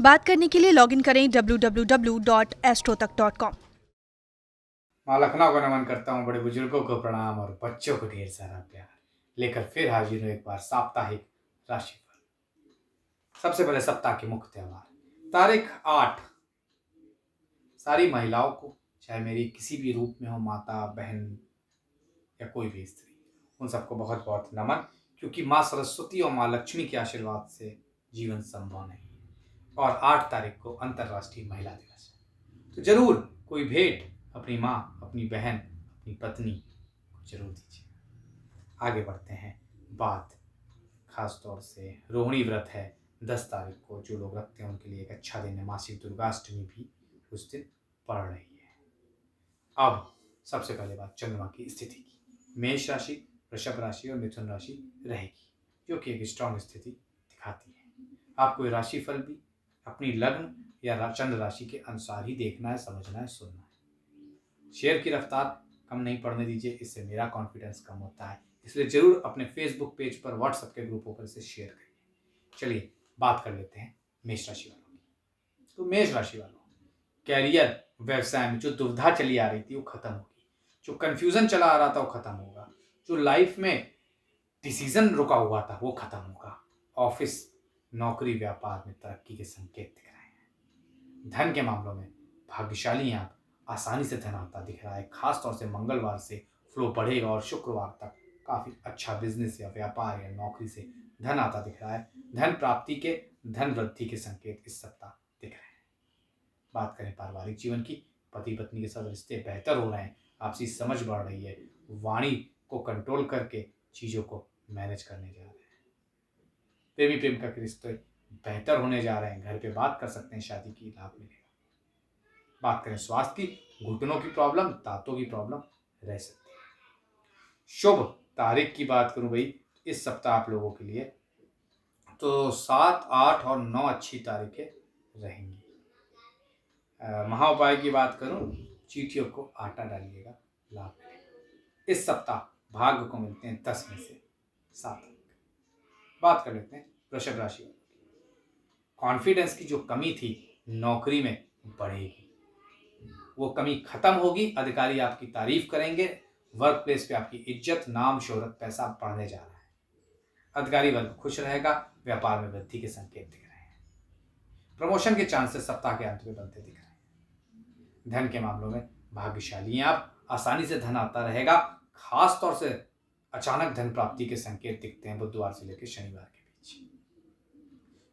बात करने के लिए लॉगिन करें www.astrotak.com। माँ लखनऊ को नमन करता हूँ, बड़े बुजुर्गों को प्रणाम और बच्चों को ढेर सारा प्यार लेकर फिर हाजिर हूँ एक बार साप्ताहिक राशिफल। सबसे पहले सप्ताह के मुख्य त्योहार। तारीख 8, सारी महिलाओं को, चाहे मेरी किसी भी रूप में हो, माता, बहन या कोई भी स्त्री, उन सबको बहुत बहुत नमन, क्योंकि माँ सरस्वती और माँ लक्ष्मी के आशीर्वाद से जीवन संभव नहीं है। और 8 तारीख को अंतर्राष्ट्रीय महिला दिवस है, तो जरूर कोई भेंट अपनी माँ, अपनी बहन, अपनी पत्नी को जरूर दीजिए। आगे बढ़ते हैं। बात खास तौर से रोहिणी व्रत है 10 तारीख को, जो लोग रखते हैं उनके लिए एक अच्छा दिन है। मासिक दुर्गाष्टमी भी उस दिन पड़ रही है। अब सबसे पहले बात चंद्रमा की स्थिति की। मेष राशि, वृषभ राशि और मिथुन राशि रहेगी, जो कि एक स्ट्रांग स्थिति दिखाती है। आपको ये राशिफल भी अपनी लग्न या चंद्र राशि के अनुसार ही देखना है, समझना है, सुनना है। शेयर की रफ्तार कम नहीं पड़ने दीजिए, इससे मेरा कॉन्फिडेंस कम होता है। इसलिए जरूर अपने फेसबुक पेज पर, व्हाट्सएप के ग्रुपों पर इसे शेयर करिए। चलिए बात कर लेते हैं मेष राशि वालों की। तो मेष राशि वालों, कैरियर, व्यवसाय में जो दुविधा चली आ रही थी वो खत्म होगी। जो कंफ्यूजन चला आ रहा था वो खत्म होगा। जो लाइफ में डिसीजन रुका हुआ था वो खत्म होगा। ऑफिस, नौकरी, व्यापार में तरक्की के संकेत दिख रहे हैं। धन के मामलों में भाग्यशाली हैं आप, आसानी से धन आता दिख रहा है। खास तौर से मंगलवार से फ्लो बढ़ेगा और शुक्रवार तक काफी अच्छा बिजनेस या व्यापार या नौकरी से धन आता दिख रहा है। धन प्राप्ति के, धन वृद्धि के संकेत इस सप्ताह दिख रहे हैं। बात करें पारिवारिक जीवन की, पति पत्नी के साथ रिश्ते बेहतर हो रहे हैं, आपसी समझ बढ़ रही है। वाणी को कंट्रोल करके चीजों को मैनेज करने जा रहे हैं। प्रेमी प्रेमिका के रिश्ते बेहतर होने जा रहे हैं। घर पे बात कर सकते हैं, शादी की लाभ मिलेगा। बात करें स्वास्थ्य की, घुटनों की प्रॉब्लम, दांतों की प्रॉब्लम रह सकती है। शुभ तारीख की बात करूं भाई इस सप्ताह आप लोगों के लिए, तो 7, 8 और 9 अच्छी तारीखें रहेंगी। महाउपाय की बात करूं, चींटियों को आटा डालिएगा, लाभ मिलेगा। इस सप्ताह भाग्य को मिलते हैं 10 में से 7 अंक। बात कर लेते हैं वृषभ राशि वालों की। कॉन्फिडेंस की जो कमी थी नौकरी में बढ़ेगी, वो कमी खत्म होगी। अधिकारी आपकी तारीफ करेंगे। वर्क प्लेस पे आपकी इज्जत, नाम, शोहरत, पैसा बढ़ने जा रहा है। अधिकारी वर्ग खुश रहेगा। व्यापार में वृद्धि के संकेत दिख रहे हैं। प्रमोशन के चांसेस सप्ताह के अंत में बनते दिख रहे हैं। धन के मामलों में भाग्यशाली हैं आप, आसानी से धन आता रहेगा। खास तौर से अचानक धन प्राप्ति के संकेत दिखते हैं बुधवार से लेकर शनिवार के बीच।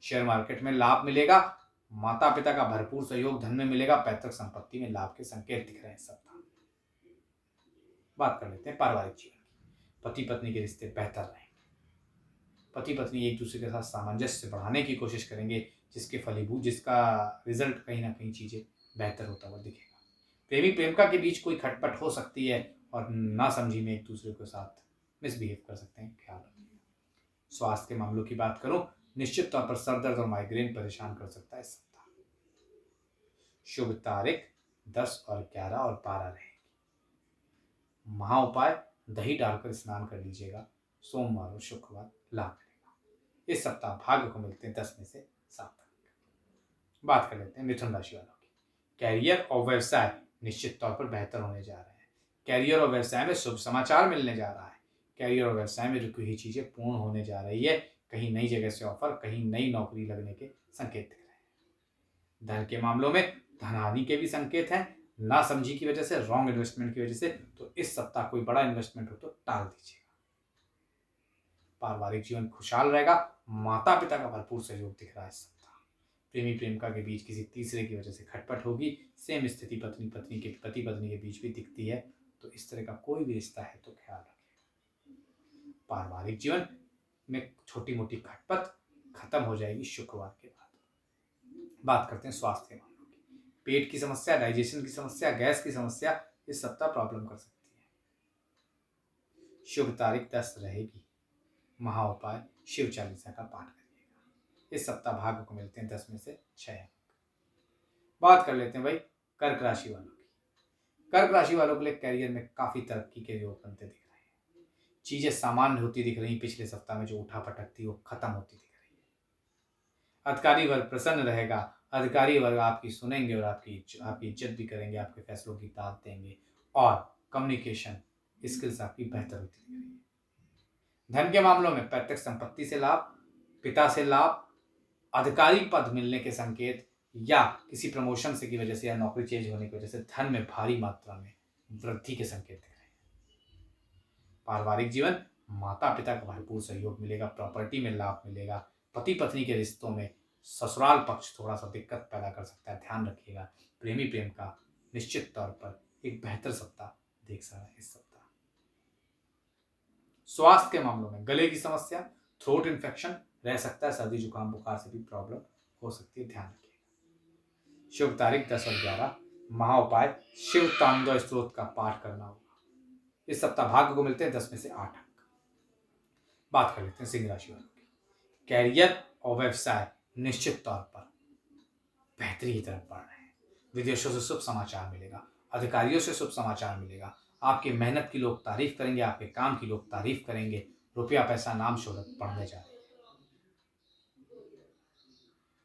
शेयर मार्केट में लाभ मिलेगा। माता पिता का भरपूर सहयोग धन में मिलेगा। पैतृक संपत्ति में लाभ के संकेत दिख रहे हैं सप्ताह। बात कर लेते हैं पारिवारिक जीवन की। पति पत्नी के रिश्ते बेहतर रहेंगे। पति पत्नी एक दूसरे के साथ सामंजस्य बढ़ाने की कोशिश करेंगे, जिसका रिजल्ट कहीं ना कहीं चीजें बेहतर होता हुआ दिखेगा। प्रेमी प्रेमिका के बीच कोई खटपट हो सकती है और नासमझी में एक दूसरे के साथ मिसबिहेव कर सकते हैं, ख्याल रखिएगा। स्वास्थ्य के मामलों की बात करूं, निश्चित तौर पर सर दर्द और माइग्रेन परेशान कर सकता है इस सप्ताह। शुभ तारीख 10 और 11 और 12 रहेगी। महाउपाय, दही डालकर स्नान कर लीजिएगा। सोमवार और शुक्रवार लाभ मिलेगा। इस सप्ताह भाग्य को मिलते हैं 10 में से 7 अंक। बात कर लेते हैं मिथुन राशि वालों की। कैरियर और व्यवसाय निश्चित तौर पर बेहतर होने जा रहे हैं। कैरियर और व्यवसाय में शुभ समाचार मिलने जा रहा है। कैरियर और व्यवसाय में रुकी हुई चीजें पूर्ण होने जा रही है। कहीं नई जगह से ऑफर, कहीं नई नौकरी लगने के संकेत दिख रहे हैं। धन के मामलों में धनहानि के भी संकेत हैं, ना समझी की वजह से, रॉन्ग इन्वेस्टमेंट की वजह से। तो इस सप्ताह कोई बड़ा इन्वेस्टमेंट हो तो टाल दीजिएगा। पारिवारिक जीवन खुशहाल रहेगा। माता पिता का भरपूर सहयोग दिख रहा है इस सप्ताह। प्रेमी प्रेमिका के बीच किसी तीसरे की वजह से खटपट होगी। सेम स्थिति पति पत्नी के बीच भी दिखती है। तो इस तरह का कोई भी रिश्ता है तो ख्याल रखिएगा। पारिवारिक जीवन में छोटी मोटी खटपट खत्म हो जाएगी शुक्रवार के बाद। बात करते हैं स्वास्थ्य के मामलों की। पेट की समस्या, डाइजेशन की समस्या, गैस की समस्या इस सप्ताह प्रॉब्लम कर सकती है। शुभ तारीख 10 रहेगी। महाउपाय, शिव चालीसा का पाठ करिएगा। इस सप्ताह भाग्य को मिलते हैं 10 में से 6 अंक। बात कर लेते हैं भाई कर्क राशि वालों की। कर्क राशि वालों के लिए कैरियर में काफी तरक्की के योग बनते दिख रहे हैं। चीजें सामान्य होती दिख रही। पिछले सप्ताह में जो उठा पटक थी वो खत्म होती दिख रही है। अधिकारी वर्ग प्रसन्न रहेगा। अधिकारी वर्ग आपकी सुनेंगे और आपकी इज्जत भी करेंगे, आपके फैसलों की दाद देंगे और कम्युनिकेशन स्किल्स आपकी बेहतर होती रहेगी। धन के मामलों में पैतृक संपत्ति से लाभ, पिता से लाभ, अधिकारी पद मिलने के संकेत या किसी प्रमोशन से की वजह से या नौकरी चेंज होने की वजह से धन में भारी मात्रा में वृद्धि के संकेत दिख रहे हैं। पारिवारिक जीवन, माता पिता का भरपूर सहयोग मिलेगा, प्रॉपर्टी में लाभ मिलेगा। पति पत्नी के रिश्तों में ससुराल पक्ष थोड़ा सा दिक्कत पैदा कर सकता है, ध्यान रखिएगा। प्रेमी प्रेम का निश्चित तौर पर एक बेहतर सप्ताह देख सकता है इस सप्ताह। स्वास्थ्य के मामलों में गले की समस्या, थ्रोट इन्फेक्शन रह सकता है, सर्दी जुकाम बुखार से भी प्रॉब्लम हो सकती है, ध्यान रखिएगा। शुभ तारीख 10 और 11। महा उपाय शिव तांडव स्त्रोत का पाठ करना होगा। इस सप्ताह भाग्य को मिलते हैं 10 में से 8 अंक। बात कर लेते हैं सिंह राशि वालों की। कैरियर और व्यवसाय निश्चित तौर पर बेहतरी की तरफ बढ़ रहे हैं। विदेशों से शुभ समाचार मिलेगा, अधिकारियों से शुभ समाचार मिलेगा। आपकी मेहनत की लोग तारीफ करेंगे, आपके काम की लोग तारीफ करेंगे। रुपया पैसा नाम शोहरत बढ़ने जा रही है।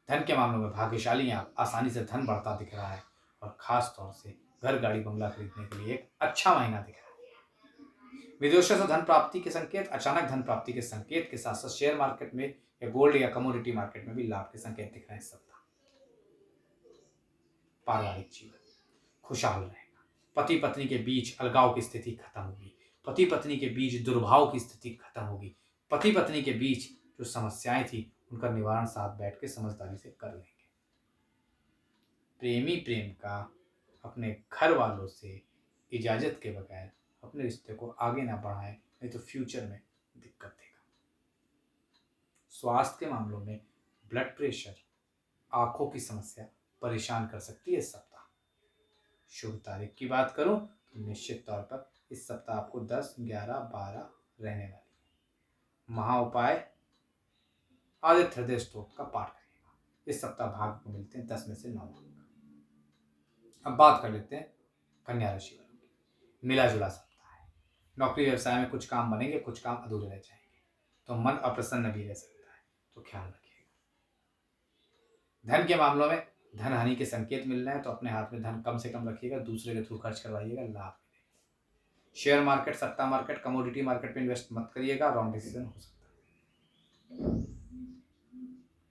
धन के मामलों में भाग्यशाली आप, आसानी से धन बढ़ता दिख रहा है और खास तौर से घर गाड़ी बंगला खरीदने के लिए एक अच्छा महीना दिख रहा है। विदेशों से धन प्राप्ति के संकेत, अचानक धन प्राप्ति के संकेत के साथ साथ शेयर मार्केट में या गोल्ड या कमोडिटी मार्केट में भी लाभ के संकेत दिख रहे हैं इस सप्ताह। पारिवारिक जीवन खुशहाल रहेगा। पति पत्नी के बीच अलगाव की स्थिति खत्म होगी, पति पत्नी के बीच दुर्भाव की स्थिति खत्म होगी। पति पत्नी के बीच जो समस्याएं थी उनका निवारण साथ बैठ के समझदारी से कर लेंगे। प्रेमी प्रेम का अपने घर वालों से इजाजत के बगैर अपने रिश्ते को आगे ना बढ़ाएं, नहीं तो फ्यूचर में दिक्कत देगा। स्वास्थ्य के मामलों में ब्लड प्रेशर, आंखों की समस्या परेशान कर सकती है इस सप्ताह। शुभ तारीख की बात करूं तो निश्चित तौर पर इस सप्ताह आपको 10, 11, 12 रहने वाली है। महा उपाय आदित्य हृदय स्तोत्र का पाठ करिएगा। इस सप्ताह भाग्य को मिलते हैं 10 में से 9 अंक। अब बात कर लेते हैं कन्या राशि वालों की। मिला जुला सप्ताह है। नौकरी व्यवसाय में कुछ काम बनेंगे, कुछ काम अधूरे रह जाएंगे, तो मन अप्रसन्न भी रह सकता है, तो ख्याल रखिएगा। धन के मामलों में धन हानि के संकेत मिल रहे हैं, तो अपने हाथ में धन कम से कम रखिएगा, दूसरे के थ्रू खर्च करवाइएगा, लाभ मिलेगा। शेयर मार्केट, सट्टा मार्केट, कमोडिटी मार्केट में इन्वेस्ट मत करिएगा, रॉन्ग डिसीजन हो सकता है।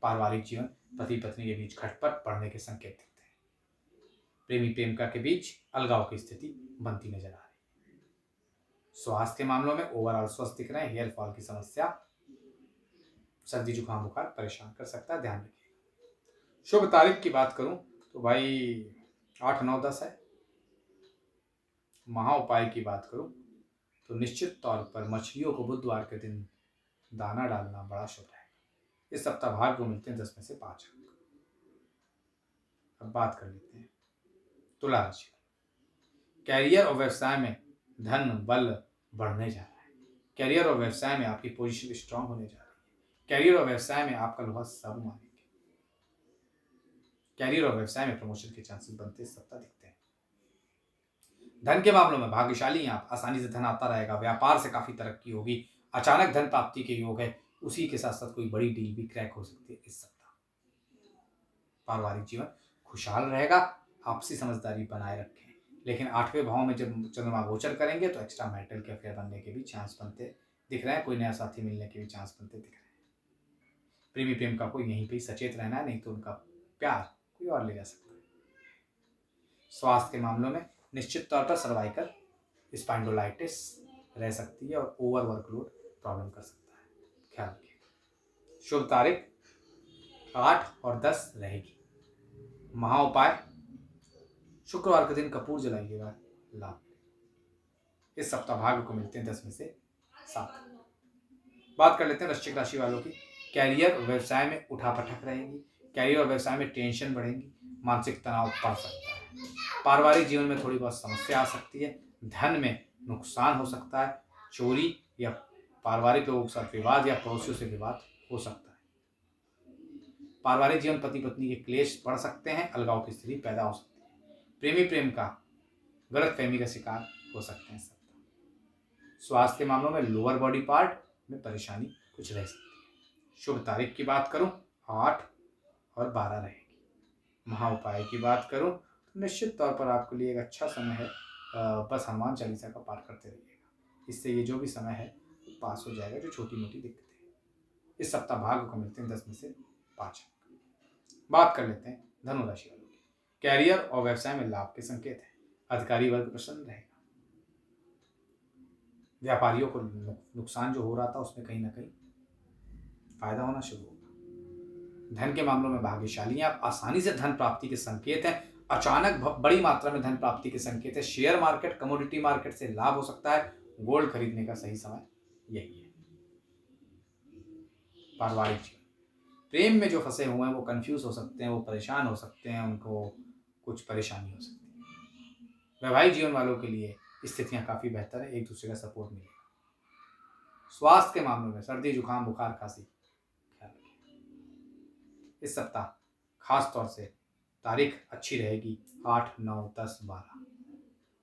पारिवारिक जीवन, पति पत्नी के बीच खटपट बढ़ने के संकेत दिखते हैं। प्रेमी प्रेमिका के बीच अलगाव की स्थिति बनती नजर आ रही है। स्वास्थ्य के मामलों में ओवरऑल स्वस्थ दिख रहे हैं। हेयर फॉल की समस्या, सर्दी जुकाम बुखार परेशान कर सकता है, ध्यान रखिएगा। शुभ तारीख की बात करूं तो भाई 8, 9, 10 है। महा उपाय की बात करूं तो निश्चित तौर पर मछलियों को बुधवार के दिन दाना डालना बड़ा शुभ रहेगा। इस सप्ताह भाग्य को मिलते हैं 10 में से 5 अंक। अब बात कर लेते हैं तुला राशि। कैरियर और व्यवसाय में धन बल बढ़ने जा रहा है। कैरियर और व्यवसाय में आपकी पोजीशन स्ट्रांग होने जा रही है। कैरियर और व्यवसाय में आपका लोहा सब मानेंगे। कैरियर और व्यवसाय में प्रमोशन के चांसेस बनते इस सप्ताह दिखते हैं। धन के मामलों में भाग्यशाली आप, आसानी से धन आता रहेगा। व्यापार से काफी तरक्की होगी। अचानक धन प्राप्ति के योग है, उसी के साथ साथ कोई बड़ी डील भी क्रैक हो सकती है इस सप्ताह। पारिवारिक जीवन खुशहाल रहेगा। आपसी समझदारी बनाए रखें, लेकिन 8वें भाव में जब चंद्रमा गोचर करेंगे तो एक्स्ट्रा मैरिटल के अफेयर बनने के भी चांस बनते दिख रहे हैं। कोई नया साथी मिलने के भी चांस बनते दिख रहे हैं। प्रेमी प्रेम का कोई यहीं पे सचेत रहना है, नहीं तो उनका प्यार कोई और ले जा सकता है। स्वास्थ्य के मामलों में निश्चित तौर पर सर्वाइकल स्पाइंडोलाइटिस रह सकती है और ओवर वर्कलोड प्रॉब्लम कर सकता है, ख्याल रखिए। शुभ तारीख 8 और 10 रहेगी। महा उपाय शुक्रवार के दिन कपूर जलाइएगा, लाभ। इस सप्ताह भाग्य को मिलते हैं 10 में से 7। बात कर लेते हैं वृश्चिक राशि वालों की। कैरियर और व्यवसाय में उठापटक रहेगी। कैरियर और व्यवसाय में टेंशन बढ़ेगी, मानसिक तनाव बढ़ सकता है। पारिवारिक जीवन में थोड़ी बहुत समस्या आ सकती है। धन में नुकसान हो सकता है। चोरी या पारिवारिक लोगों के साथ विवाद या पड़ोसियों से विवाद हो सकता है। पारिवारिक जीवन, पति पत्नी के क्लेश बढ़ सकते हैं, अलगाव की स्थिति पैदा हो सकती है। प्रेमी प्रेम का गलतफहमी का शिकार हो सकते हैं सब। स्वास्थ्य के मामलों में लोअर बॉडी पार्ट में परेशानी कुछ रह सकती है। शुभ तारीख की बात करूं 8 और 12 रहेगी। महाउपाय की बात करूं तो निश्चित तौर पर आपके लिए एक अच्छा समय है। बस हनुमान चालीसा का पाठ करते रहिएगा, इससे ये जो भी समय है पास हो जाएगा, जो छोटी मोटी दिक्कतें हैं। इस सप्ताह भाग्य को मिलते हैं 10 में से 5 अंक। बात कर लेते हैं धनु राशि वालों की। कैरियर और व्यवसाय में लाभ के संकेत हैं। अधिकारी वर्ग प्रसन्न रहेगा। व्यापारियों को नुकसान जो हो रहा था उसमें कहीं ना कहीं फायदा होना शुरू होगा। धन के मामलों में भाग्यशाली हैं आप। आसानी से धन प्राप्ति के संकेत हैं। अचानक बड़ी मात्रा में धन प्राप्ति के संकेत है। शेयर मार्केट, कमोडिटी मार्केट से लाभ हो सकता है। गोल्ड खरीदने का सही समय यही है। पारिवारिक जीवन, प्रेम में जो फंसे हुए हैं वो कंफ्यूज हो सकते हैं, वो परेशान हो सकते हैं, उनको कुछ परेशानी हो सकती है। वैवाहिक जीवन वालों के लिए स्थितियां काफी बेहतर है, एक दूसरे का सपोर्ट मिलेगा। स्वास्थ्य के मामलों में सर्दी, जुकाम, बुखार, खांसी ख्याल रखिए। इस सप्ताह खास तौर से तारीख अच्छी रहेगी 8, 9, 10, 12।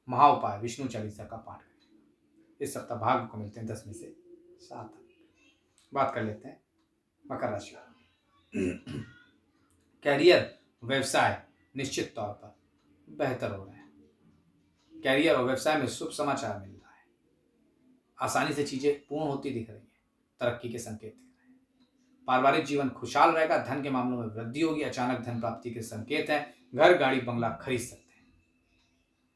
महाउपाय विष्णु चालीसा का पाठ करें। इस सप्ताह भाग्य को मिलते हैं 10 में से 7 अंक। बात कर लेते हैं मकर राशि वालों। कैरियर, व्यवसाय निश्चित तौर पर बेहतर हो रहे हैं। कैरियर और व्यवसाय में शुभ समाचार मिल रहा है। आसानी से चीजें पूर्ण होती दिख रही है। तरक्की के संकेत दिख रहे हैं। पारिवारिक जीवन खुशहाल रहेगा। धन के मामलों में वृद्धि होगी। अचानक धन प्राप्ति के संकेत हैं। घर, गाड़ी, बंगला खरीद सकते हैं।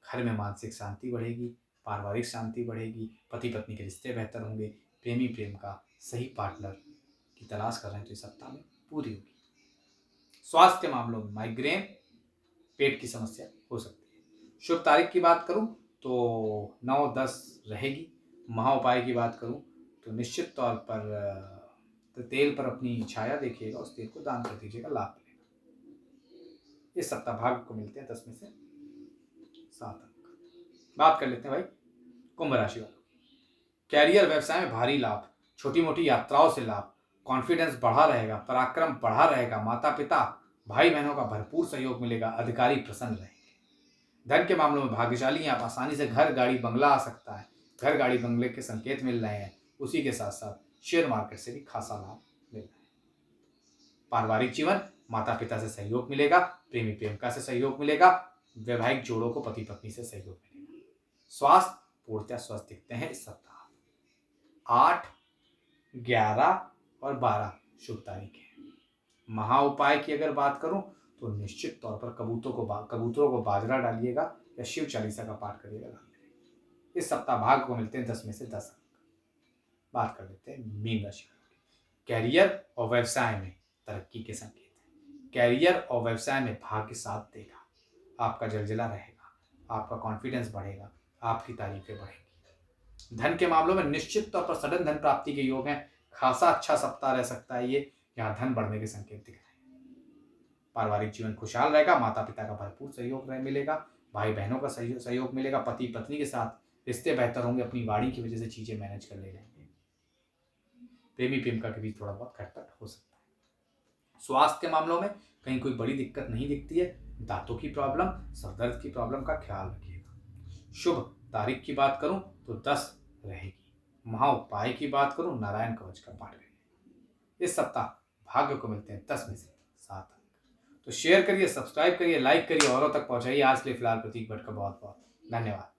घर में मानसिक शांति बढ़ेगी। पारिवारिक शांति बढ़ेगी। पति पत्नी के रिश्ते बेहतर होंगे। प्रेमी प्रेम का सही पार्टनर की तलाश कर रहे हैं तो इस सप्ताह में पूरी होगी। स्वास्थ्य के मामलों में माइग्रेन, पेट की समस्या हो सकती है। शुभ तारीख की बात करूं तो 9, 10 रहेगी। महाउपाय की बात करूं तो निश्चित तौर पर तेल पर अपनी छाया देखिएगा, उस तेल को दान कर दीजिएगा, लाभ मिलेगा। इस सप्ताह भाग्य को मिलते हैं 10 में से 7 अंक। बात कर लेते हैं भाई कुंभ राशि वालों। कैरियर, व्यवसाय में भारी लाभ, छोटी मोटी यात्राओं से लाभ, कॉन्फिडेंस बढ़ा रहेगा, पराक्रम बढ़ा रहेगा। माता पिता, भाई बहनों का भरपूर सहयोग मिलेगा। अधिकारी प्रसन्न रहेंगे। धन के मामलों में भाग्यशाली हैं आप। आसानी से घर, गाड़ी, बंगला आ सकता है। घर, गाड़ी, बंगले के संकेत मिल रहे हैं। उसी के साथ साथ शेयर मार्केट से भी खासा लाभ मिल रहा है। पारिवारिक जीवन, माता पिता से सहयोग मिलेगा। प्रेमी प्रेमिका से सहयोग मिलेगा। वैवाहिक जोड़ों को पति पत्नी से सहयोग मिलेगा। स्वास्थ्य पूर्णतः स्वस्थ दिखते हैं इस सप्ताह। 8, 11 और 12 शुभ तारीख है। महाउपाय की अगर बात करूं तो निश्चित तौर पर कबूतरों को बाजरा डालिएगा या शिव चालीसा का पाठ करिएगा। इस सप्ताह भाग्य को मिलते हैं 10 में से 10 अंक। बात कर लेते हैं मीन राशि। कैरियर और व्यवसाय में तरक्की के संकेत हैं। कैरियर और व्यवसाय में भाग्य साथ देगा। आपका जलजला रहेगा। आपका कॉन्फिडेंस बढ़ेगा। आपकी तारीफें बढ़ेंगी। धन के मामलों में निश्चित तौर पर सडन धन प्राप्ति के योग हैं। खासा अच्छा सप्ताह रह सकता है ये। यहाँ धन बढ़ने के संकेत दिख रहे हैं। पारिवारिक जीवन खुशहाल रहेगा। माता पिता का भरपूर सहयोग मिलेगा। भाई बहनों का सहयोग मिलेगा। पति पत्नी के साथ रिश्ते बेहतर होंगे। अपनी वाणी की वजह से चीजें मैनेज कर ले जाएंगे। प्रेमी प्रेमिका के बीच थोड़ा बहुत खटपट हो सकता है। स्वास्थ्य के मामलों में कहीं कोई बड़ी दिक्कत नहीं दिखती है। दांतों की प्रॉब्लम, सरदर्द की प्रॉब्लम का ख्याल रखिएगा। शुभ तारीख की बात करूं तो 10 रहेगी। महाउपाय की बात करूं नारायण कवच का पाठ करिए। इस सप्ताह भाग्य को मिलते हैं 10 में से 7 अंक। तो शेयर करिए, सब्सक्राइब करिए, लाइक करिए, औरों तक पहुंचाइए। आज के लिए फिलहाल प्रतीक भट्ट का बहुत बहुत धन्यवाद।